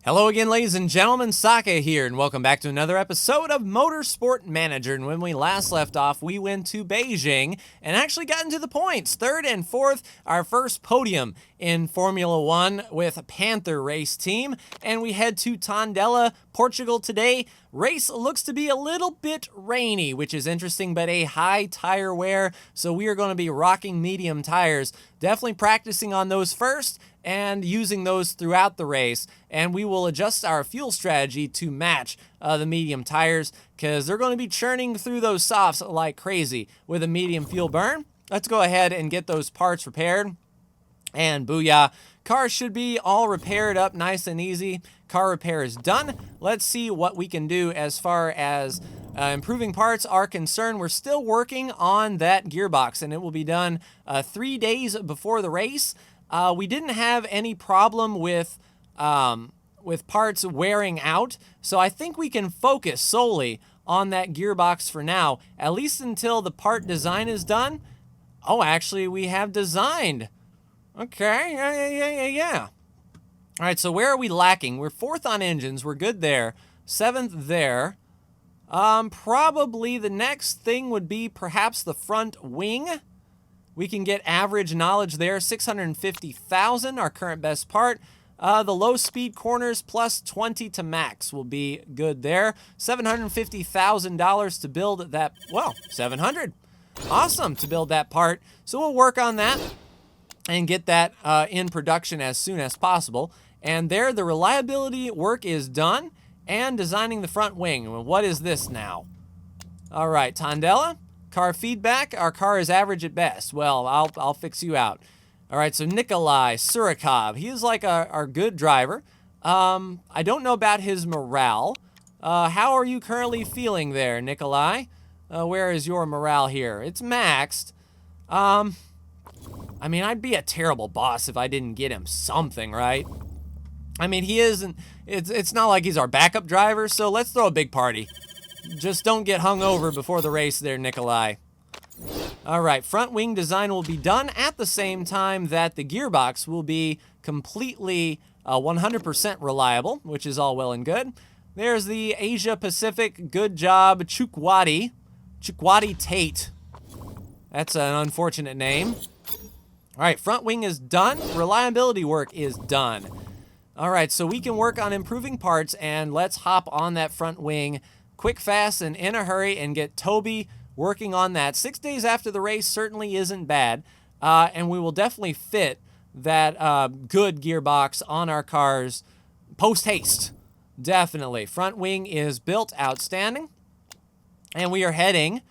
Hello again, ladies and gentlemen, Saka here, and welcome back to another episode of Motorsport Manager. And when we last left off, we went to Beijing and actually got into the points. Third and fourth, our first podium in Formula One with a Panther race team. And we head to Tondela, Portugal today. Race looks to be a little bit rainy, which is interesting, but a high tire wear. So we are going to be rocking medium tires. Definitely practicing on those first and using those throughout the race, and we will adjust our fuel strategy to match the medium tires because they're going to be churning through those softs like crazy with a medium fuel burn. Let's go ahead and get those parts repaired, and booyah, car should be all repaired up nice and easy. Car repair is done. Let's see what we can do as far as improving parts are concerned. We're still working on that gearbox, and it will be done 3 days before the race. We didn't have any problem with parts wearing out, so I think we can focus solely on that gearbox for now, at least until the part design is done. Oh, actually, we have designed. Okay, yeah. All right, so where are we lacking? We're 4th on engines. We're good there. 7th there. Probably the next thing would be perhaps the front wing. We can get average knowledge there, 650,000, our current best part. The low speed corners plus 20 to max will be good there. $750,000 to build that, well, 700. Awesome to build that part. So we'll work on that and get that in production as soon as possible. And there, the reliability work is done and designing the front wing. What is this now? All right, Tondela. Car feedback, our car is average at best. Well, I'll fix you out. All right, so Nikolai Surikov, he is like our good driver. I don't know about his morale. How are you currently feeling there, Nikolai? Where is your morale here? It's maxed. I mean, I'd be a terrible boss if I didn't get him something, right? I mean, he isn't, it's not like he's our backup driver, so let's throw a big party. Just don't get hung over before the race there, Nikolai. All right, front wing design will be done at the same time that the gearbox will be completely 100% reliable, which is all well and good. There's the Asia Pacific. Good job, Chukwati Tate. That's an unfortunate name. All right, front wing is done. Reliability work is done. All right, so we can work on improving parts, and let's hop on that front wing quick, fast, and in a hurry, and get Toby working on that. 6 days after the race certainly isn't bad, and we will definitely fit that good gearbox on our cars post-haste. Definitely. Front wing is built outstanding, and we are heading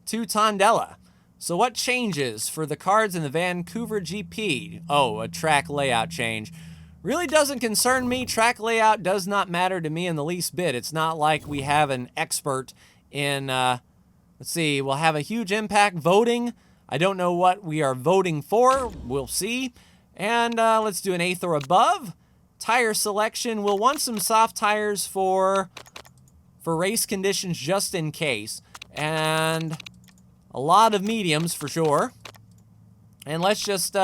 to Tondela. So what changes for the cars in the Vancouver GP? Oh, a track layout change. Really doesn't concern me. Track layout does not matter to me in the least bit. It's not like we have an expert in, let's see, we'll have a huge impact voting. I don't know what we are voting for. We'll see. And let's do an 8th or above. Tire selection. We'll want some soft tires for race conditions just in case. And a lot of mediums for sure. And let's just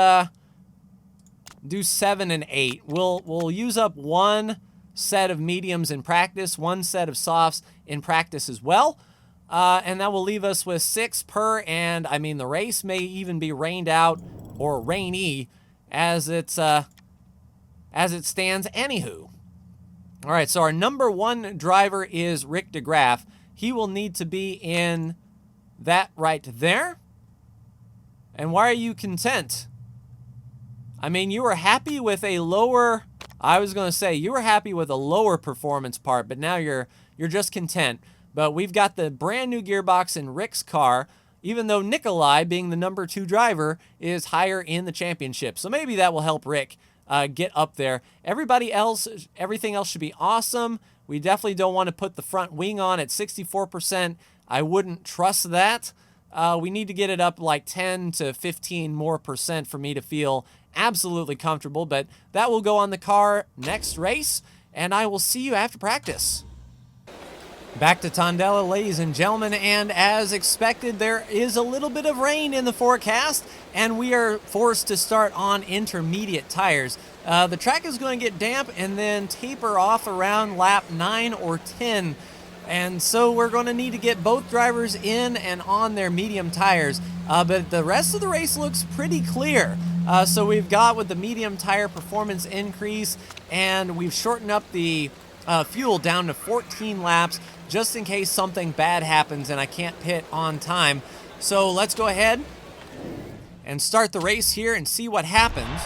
do 7 and 8. We'll use up one set of mediums in practice, one set of softs in practice as well, and that will leave us with 6 per. And I mean, the race may even be rained out or rainy as it stands. Anywho, all right. So our number 1 driver is Rick DeGraff. He will need to be in that right there. And why are you content? I mean, you were happy with a lower, I was going to say, you were happy with a lower performance part, but now you're just content. But we've got the brand new gearbox in Rick's car, even though Nikolai, being the number 2 driver, is higher in the championship. So maybe that will help Rick get up there. Everybody else, everything else should be awesome. We definitely don't want to put the front wing on at 64%. I wouldn't trust that. We need to get it up like 10 to 15 more percent for me to feel absolutely comfortable, but that will go on the car next race, and I will see you after practice. Back to Tondela, ladies and gentlemen, and as expected, there is a little bit of rain in the forecast, and we are forced to start on intermediate tires. the track is going to get damp and then taper off around lap 9 or 10. And so we're going to need to get both drivers in and on their medium tires. But the rest of the race looks pretty clear. So we've got with the medium tire performance increase, and we've shortened up the fuel down to 14 laps just in case something bad happens and I can't pit on time. So let's go ahead and start the race here and see what happens.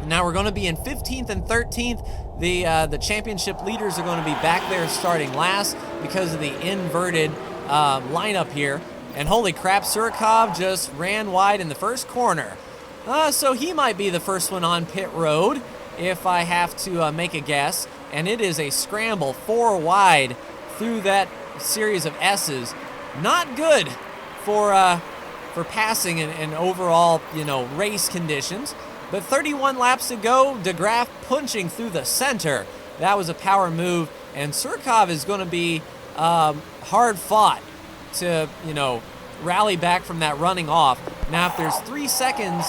Now we're going to be in 15th and 13th. The championship leaders are going to be back there starting last because of the inverted lineup here. And holy crap, Surikov just ran wide in the first corner. So he might be the first one on pit road if I have to make a guess. And it is a scramble 4 wide through that series of S's. Not good for passing and overall, race conditions. But 31 laps to go, De Graaf punching through the center. That was a power move, and Surikov is going to be hard fought to, rally back from that running off. Now, if there's 3 seconds,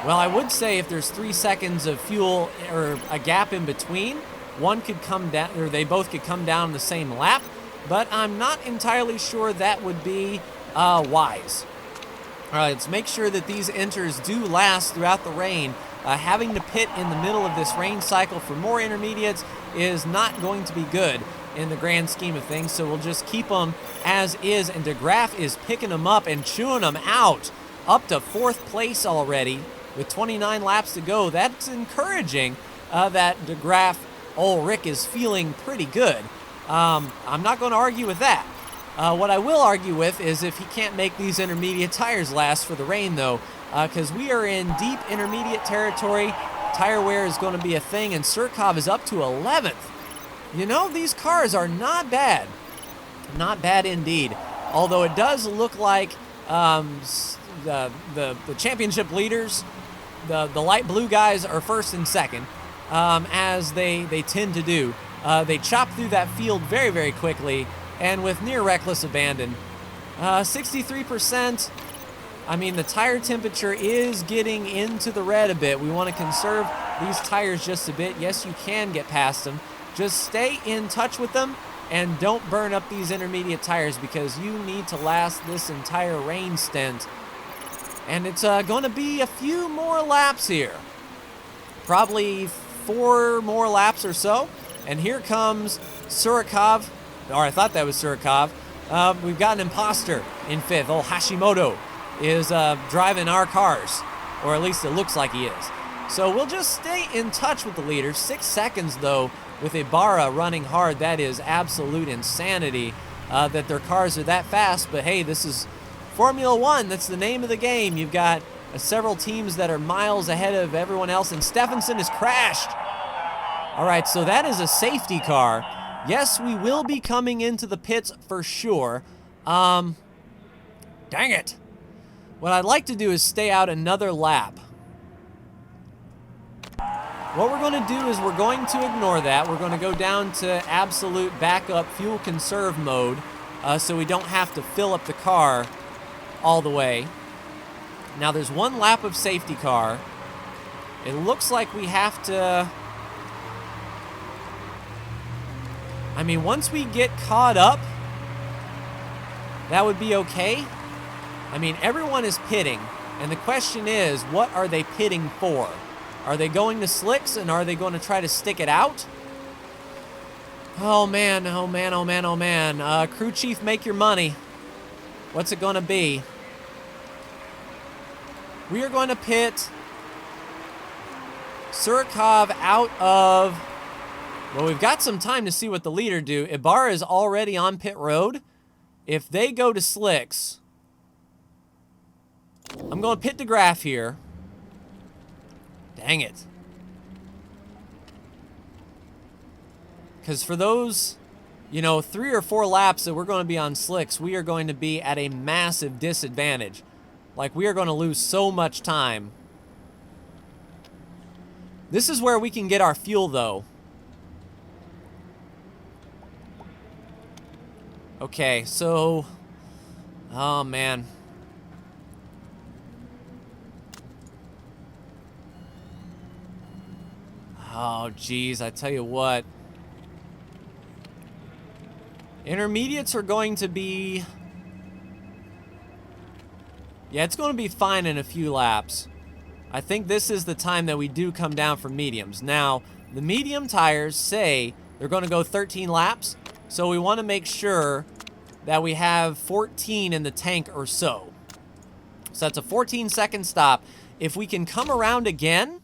well, I would say if there's 3 seconds of fuel or a gap in between, one could come down, or they both could come down the same lap, but I'm not entirely sure that would be wise. All right, let's make sure that these inters do last throughout the rain. Having to pit in the middle of this rain cycle for more intermediates is not going to be good in the grand scheme of things, so we'll just keep them as is, and De Graaf is picking them up and chewing them out up to 4th place already with 29 laps to go. That's encouraging that De Graaf Ulrich is feeling pretty good. I'm not going to argue with that. What I will argue with is if he can't make these intermediate tires last for the rain, though, because we are in deep intermediate territory. Tire wear is going to be a thing, and Surikov is up to 11th. These cars are not bad. Not bad indeed. Although it does look like the championship leaders, the light blue guys, are first and second, as they tend to do. They chop through that field very, very quickly, and with near reckless abandon. 63%, I mean, the tire temperature is getting into the red a bit. We want to conserve these tires just a bit. Yes, you can get past them. Just stay in touch with them and don't burn up these intermediate tires because you need to last this entire rain stint. And it's going to be a few more laps here. Probably 4 more laps or so. And here comes Surikov. Or I thought that was Surikov. We've got an imposter in 5th. Old Hashimoto is driving our cars, or at least it looks like he is. So we'll just stay in touch with the leaders. 6 seconds, though, with Ibarra running hard. That is absolute insanity that their cars are that fast. But hey, this is Formula One. That's the name of the game. You've got several teams that are miles ahead of everyone else, and Stephenson has crashed. All right, so that is a safety car. Yes, we will be coming into the pits for sure. Dang it. What I'd like to do is stay out another lap. What we're going to do is we're going to ignore that. We're going to go down to absolute backup fuel conserve mode so we don't have to fill up the car all the way. Now there's 1 lap of safety car. It looks like we have to... I mean, once we get caught up, that would be okay. I mean, everyone is pitting, and the question is, what are they pitting for? Are they going to slicks, and are they going to try to stick it out? Oh, man, oh, man, oh, man, oh, man. Crew chief, make your money. What's it going to be? We are going to pit Surikov out of... Well, we've got some time to see what the leader do. Ibarra is already on pit road. If they go to slicks, I'm going to pit De Graaf here. Dang it. Because for those, 3 or 4 laps that we're going to be on slicks, we are going to be at a massive disadvantage. Like, we are going to lose so much time. This is where we can get our fuel, though. Okay, so... Oh, man. Oh, geez, I tell you what. Intermediates are going to be... Yeah, it's going to be fine in a few laps. I think this is the time that we do come down for mediums. Now, the medium tires say they're going to go 13 laps, so we want to make sure that we have 14 in the tank or so. So that's a 14-second stop. If we can come around again,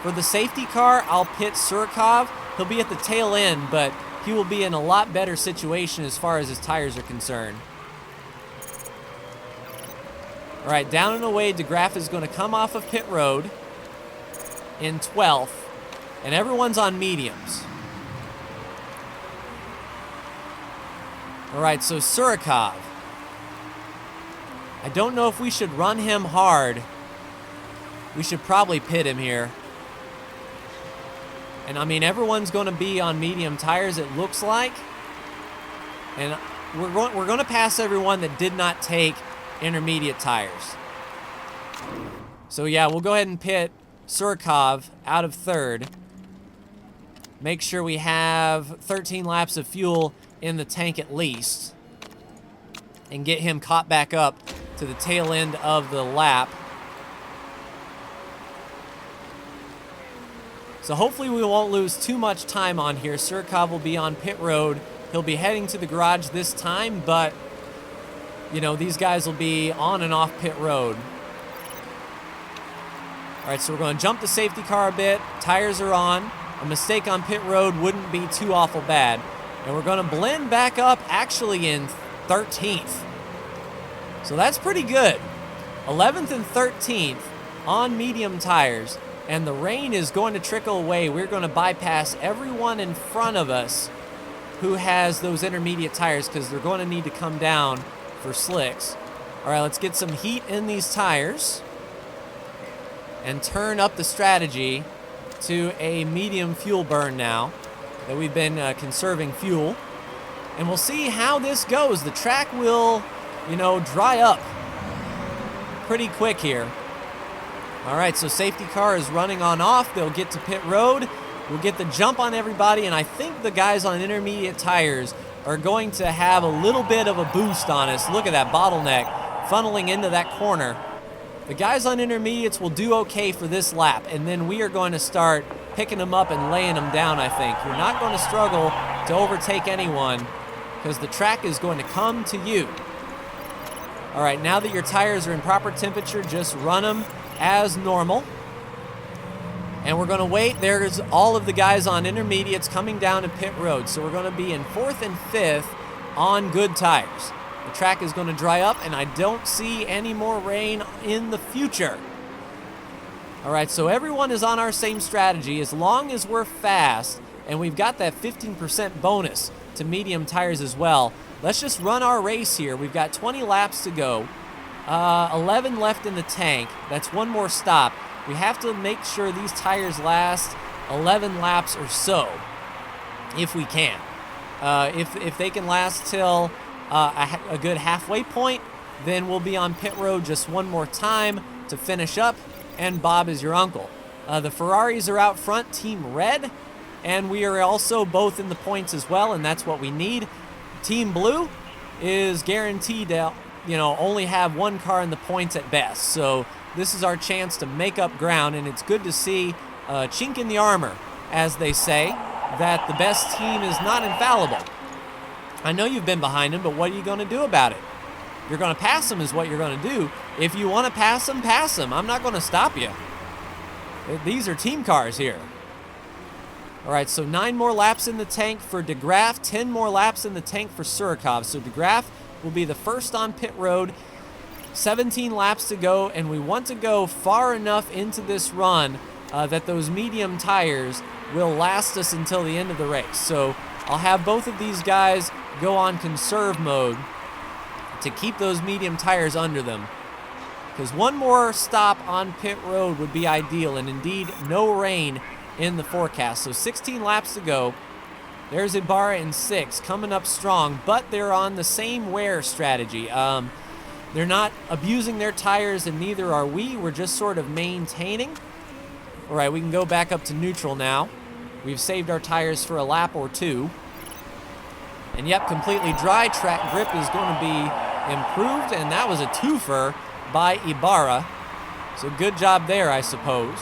for the safety car, I'll pit Surkov. He'll be at the tail end, but he will be in a lot better situation as far as his tires are concerned. All right, down and away, DeGraff is going to come off of pit road in 12th, and everyone's on mediums. All right, so Surikov. I don't know if we should run him hard. We should probably pit him here. And I mean, everyone's going to be on medium tires, it looks like. And we're going to pass everyone that did not take intermediate tires. So yeah, we'll go ahead and pit Surkov out of third. Make sure we have 13 laps of fuel in the tank at least. And get him caught back up to the tail end of the lap. So hopefully we won't lose too much time on here. Surkov will be on pit road. He'll be heading to the garage this time, but you know, these guys will be on and off pit road. All right, so we're going to jump the safety car a bit. Tires are on. A mistake on pit road wouldn't be too awful bad. And we're going to blend back up actually in 13th. So that's pretty good. 11th and 13th on medium tires. And the rain is going to trickle away. We're going to bypass everyone in front of us who has those intermediate tires because they're going to need to come down for slicks. All right, let's get some heat in these tires and turn up the strategy to a medium fuel burn now that we've been conserving fuel. And we'll see how this goes. The track will, you know, dry up pretty quick here. All right, so safety car is running on off. They'll get to pit road. We'll get the jump on everybody, and I think the guys on intermediate tires are going to have a little bit of a boost on us. Look at that bottleneck funneling into that corner. The guys on intermediates will do okay for this lap, and then we are going to start picking them up and laying them down, I think. You're not going to struggle to overtake anyone because the track is going to come to you. All right, now that your tires are in proper temperature, just run them as normal. And we're going to wait. There's all of the guys on intermediates coming down to pit road. So we're going to be in 4th and 5th on good tires. The track is going to dry up, and I don't see any more rain in the future. All right, so everyone is on our same strategy. As long as we're fast, and we've got that 15% bonus to medium tires as well, let's just run our race here. We've got 20 laps to go. 11 left in the tank. That's one more stop. We have to make sure these tires last 11 laps or so, if we can. If they can last till a good halfway point, then we'll be on pit road just one more time to finish up, and Bob is your uncle. The Ferraris are out front, Team Red, and we are also both in the points as well, and that's what we need. Team Blue is guaranteed to, you know, only have one car in the points at best. So this is our chance to make up ground, and it's good to see a chink in the armor, as they say, that the best team is not infallible. I know you've been behind him, but what are you going to do about it? You're going to pass him is what you're going to do. If you want to pass him, pass him. I'm not going to stop you. These are team cars here. All right, so 9 more laps in the tank for DeGraff, 10 more laps in the tank for Surikov. So DeGraff will be the first on pit road. 17 laps to go, and we want to go far enough into this run that those medium tires will last us until the end of the race. So I'll have both of these guys go on conserve mode to keep those medium tires under them, because one more stop on pit road would be ideal, and indeed no rain in the forecast. So 16 laps to go. There's Ibarra in 6th, coming up strong, but they're on the same wear strategy. They're not abusing their tires, and neither are we. We're just sort of maintaining. All right, we can go back up to neutral now. We've saved our tires for a lap or two. And yep, completely dry. Track grip is going to be improved, and that was a twofer by Ibarra. So good job there, I suppose.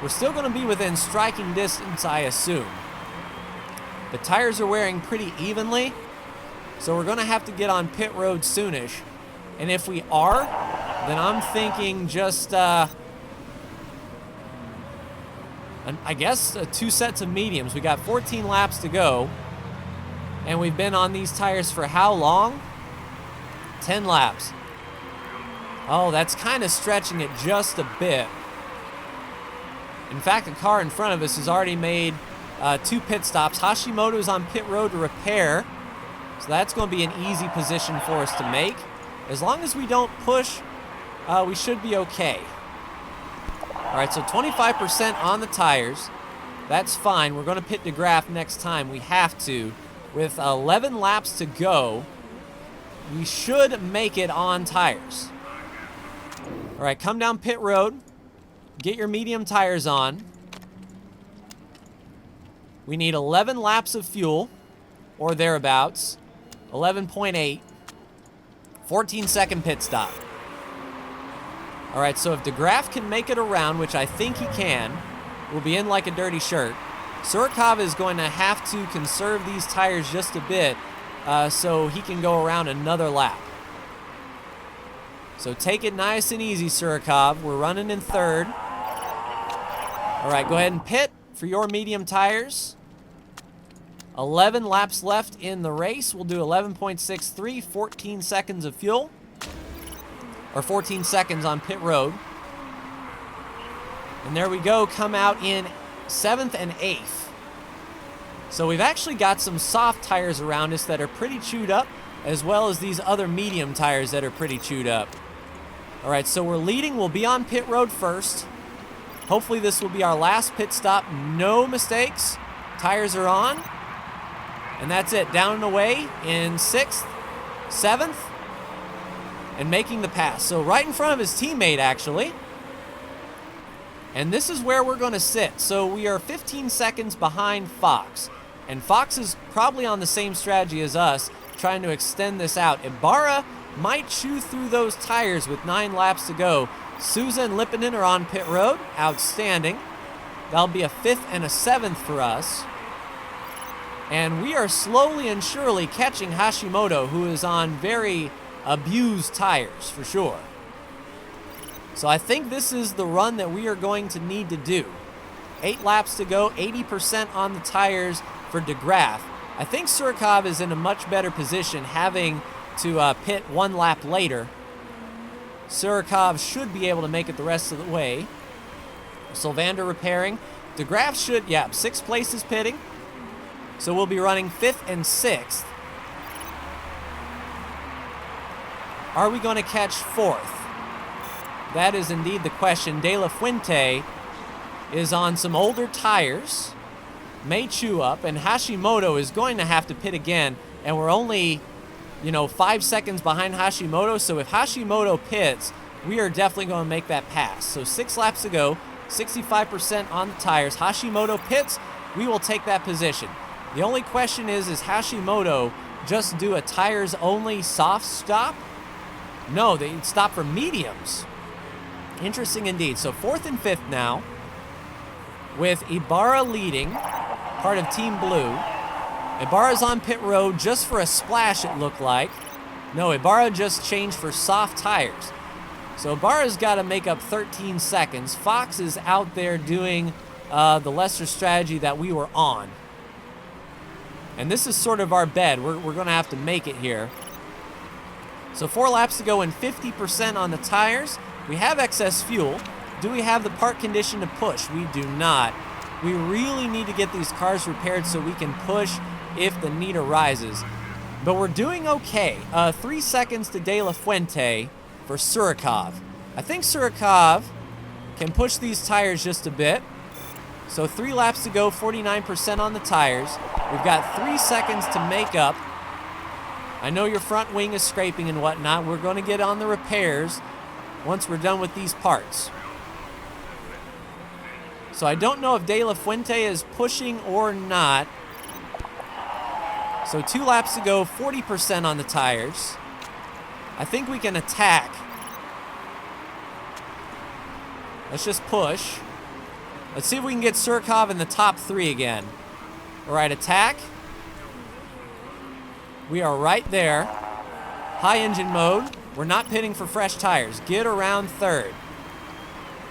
We're still going to be within striking distance, I assume. The tires are wearing pretty evenly, so we're going to have to get on pit road soonish. And if we are, then I'm thinking just, I guess, 2 sets of mediums. We got 14 laps to go, and we've been on these tires for how long? 10 laps. Oh, that's kind of stretching it just a bit. In fact, the car in front of us has already made 2 pit stops. Hashimoto's on pit road to repair, so that's going to be an easy position for us to make. As long as we don't push, we should be okay. All right, so 25% on the tires. That's fine. We're going to pit DeGraff next time. We have to. With 11 laps to go, we should make it on tires. All right, come down pit road. Get your medium tires on. We need 11 laps of fuel, or thereabouts. 11.8. 14-second pit stop. All right, so if DeGraff can make it around, which I think he can, we'll be in like a dirty shirt. Surikov is going to have to conserve these tires just a bit so he can go around another lap. So take it nice and easy, Surikov. We're running in third. All right, go ahead and pit for your medium tires. 11 laps left in the race. We'll do 11.63, 14 seconds of fuel. Or 14 seconds on pit road. And there we go, come out in 7th and 8th. So we've actually got some soft tires around us that are pretty chewed up, as well as these other medium tires that are pretty chewed up. All right, so we're leading. We'll be on pit road first. Hopefully this will be our last pit stop. No mistakes. Tires are on. And that's it. Down and away in 6th, 7th, and making the pass. So right in front of his teammate, actually. And this is where we're going to sit. So we are 15 seconds behind Fox. And Fox is probably on the same strategy as us, trying to extend this out. Ibarra might chew through those tires with 9 laps to go. Souza and Lipinen are on pit road. Outstanding. That'll be a 5th and a 7th for us. And we are slowly and surely catching Hashimoto, who is on very abused tires, for sure. So I think this is the run that we are going to need to do. 8 laps to go, 80% on the tires for DeGraff. I think Surikov is in a much better position, having to pit 1 lap later. Surikov should be able to make it the rest of the way. Sylvander repairing. DeGraff should, 6 places pitting. So we'll be running 5th and 6th. Are we going to catch 4th? That is indeed the question. De La Fuente is on some older tires, may chew up, and Hashimoto is going to have to pit again, and we're only, 5 seconds behind Hashimoto, so if Hashimoto pits, we are definitely going to make that pass. So 6 laps to go, 65% on the tires. Hashimoto pits, we will take that position. The only question is Hashimoto just do a tires-only soft stop? No, they stop for mediums. Interesting indeed. So 4th and 5th now, with Ibarra leading, part of Team Blue. Ibarra's on pit road just for a splash, it looked like. No, Ibarra just changed for soft tires. So Ibarra's got to make up 13 seconds. Fox is out there doing the lesser strategy that we were on. And this is sort of our bed. We're going to have to make it here. So 4 laps to go and 50% on the tires. We have excess fuel. Do we have the part condition to push? We do not. We really need to get these cars repaired so we can push if the need arises. But we're doing okay. 3 seconds to De La Fuente for Surikov. I think Surikov can push these tires just a bit. So 3 laps to go, 49% on the tires. We've got 3 seconds to make up. I know your front wing is scraping and whatnot. We're going to get on the repairs once we're done with these parts. So I don't know if De La Fuente is pushing or not. So 2 laps to go, 40% on the tires. I think we can attack. Let's just push. Let's see if we can get Surkov in the top 3 again. All right, attack. We are right there. High engine mode. We're not pitting for fresh tires. Get around 3rd.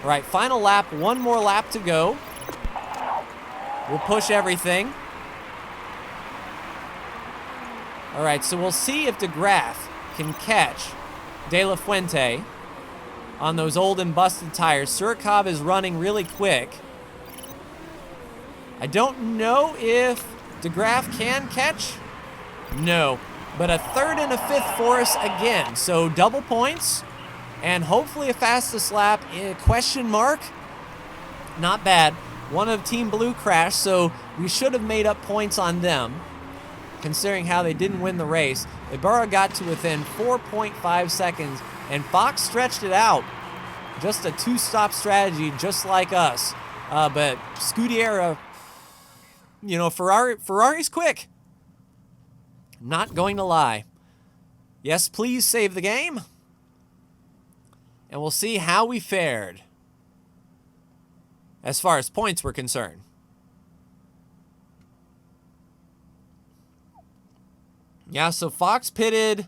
All right, final lap. 1 more lap to go. We'll push everything. All right, so we'll see if DeGraff can catch De La Fuente on those old and busted tires. Surkov is running really quick. I don't know if DeGraff can catch. No, but a 3rd and a 5th for us again. So double points and hopefully a fastest lap. Question mark? Not bad. One of Team Blue crashed, so we should have made up points on them, considering how they didn't win the race. Ibarra got to within 4.5 seconds, and Fox stretched it out. Just a 2-stop strategy, just like us. But Scuderia, you know, Ferrari's quick. Not going to lie. Yes, please save the game. And we'll see how we fared as far as points were concerned. Yeah, so Fox pitted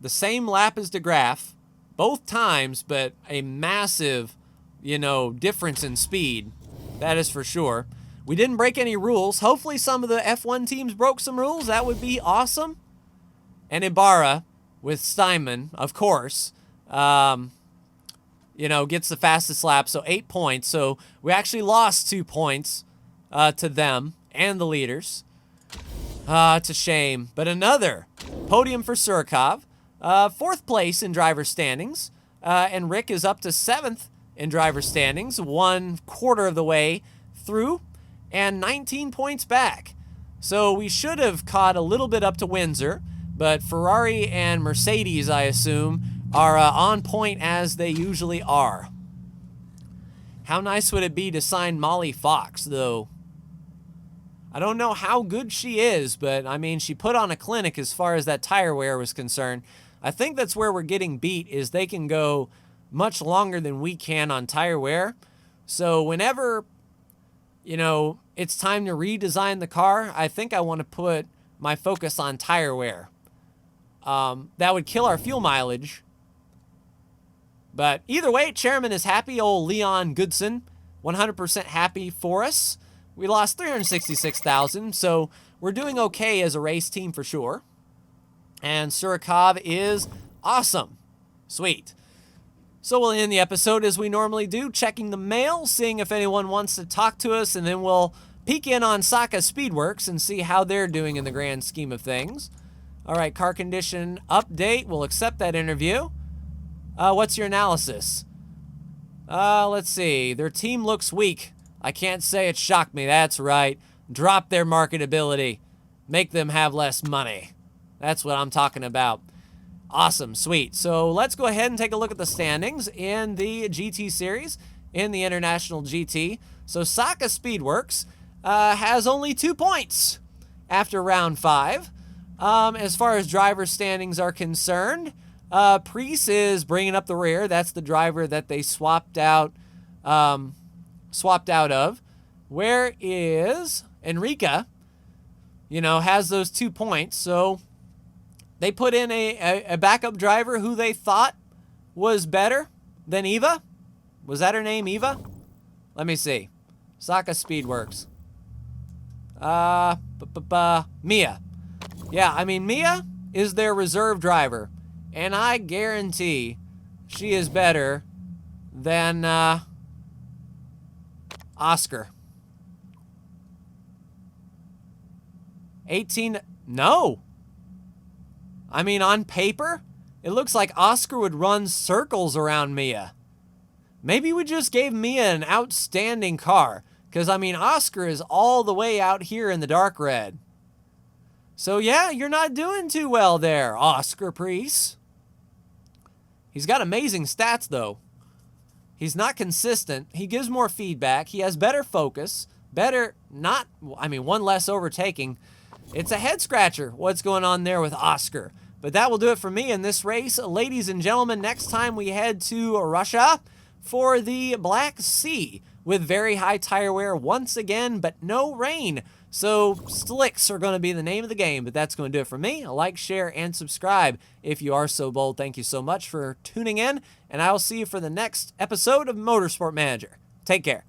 the same lap as DeGraff both times, but a massive, you know, difference in speed. That is for sure. We didn't break any rules. Hopefully some of the F1 teams broke some rules. That would be awesome. And Ibarra with Steinman, of course, you know, gets the fastest lap, so 8 points. So we actually lost 2 points to them and the leaders. It's a shame. But another podium for Surkov. 4th place in driver standings. And Rick is up to 7th in driver standings, 1/4 of the way through, and 19 points back. So we should have caught a little bit up to Windsor, but Ferrari and Mercedes, I assume, are on point as they usually are. How nice would it be to sign Molly Fox, though? I don't know how good she is, but, I mean, she put on a clinic as far as that tire wear was concerned. I think that's where we're getting beat, is they can go much longer than we can on tire wear. So whenever, you know, it's time to redesign the car, I think I want to put my focus on tire wear. That would kill our fuel mileage. But either way, Chairman is happy. Old Leon Goodson, 100% happy for us. We lost 366,000, so we're doing okay as a race team for sure. And Surkov is awesome. Sweet. So we'll end the episode as we normally do, checking the mail, seeing if anyone wants to talk to us, and then we'll peek in on Saka Speedworks and see how they're doing in the grand scheme of things. All right, car condition update. We'll accept that interview. What's your analysis? Let's see. Their team looks weak. I can't say it shocked me. That's right. Drop their marketability. Make them have less money. That's what I'm talking about. Awesome. Sweet. So let's go ahead and take a look at the standings in the GT series, in the International GT. So Saka Speedworks has only 2 points after round 5. As far as driver standings are concerned, Priest is bringing up the rear. That's the driver that they swapped out of. Where is Enrica? You know, has those 2 points. So they put in a backup driver who they thought was better than Eva. Was that her name, Eva? Let me see. Saka Speedworks. Mia. Yeah, I mean, Mia is their reserve driver. And I guarantee she is better than Oscar. 18. No. I mean, on paper, it looks like Oscar would run circles around Mia. Maybe we just gave Mia an outstanding car. Because, I mean, Oscar is all the way out here in the dark red. So, yeah, you're not doing too well there, Oscar Priest. He's got amazing stats, though. He's not consistent. He gives more feedback. He has better focus. One less overtaking. It's a head scratcher what's going on there with Oscar. But that will do it for me in this race. Ladies and gentlemen, next time we head to Russia for the Black Sea with very high tire wear once again, but no rain. So slicks are going to be the name of the game, but that's going to do it for me. Like, share, and subscribe if you are so bold. Thank you so much for tuning in, and I will see you for the next episode of Motorsport Manager. Take care.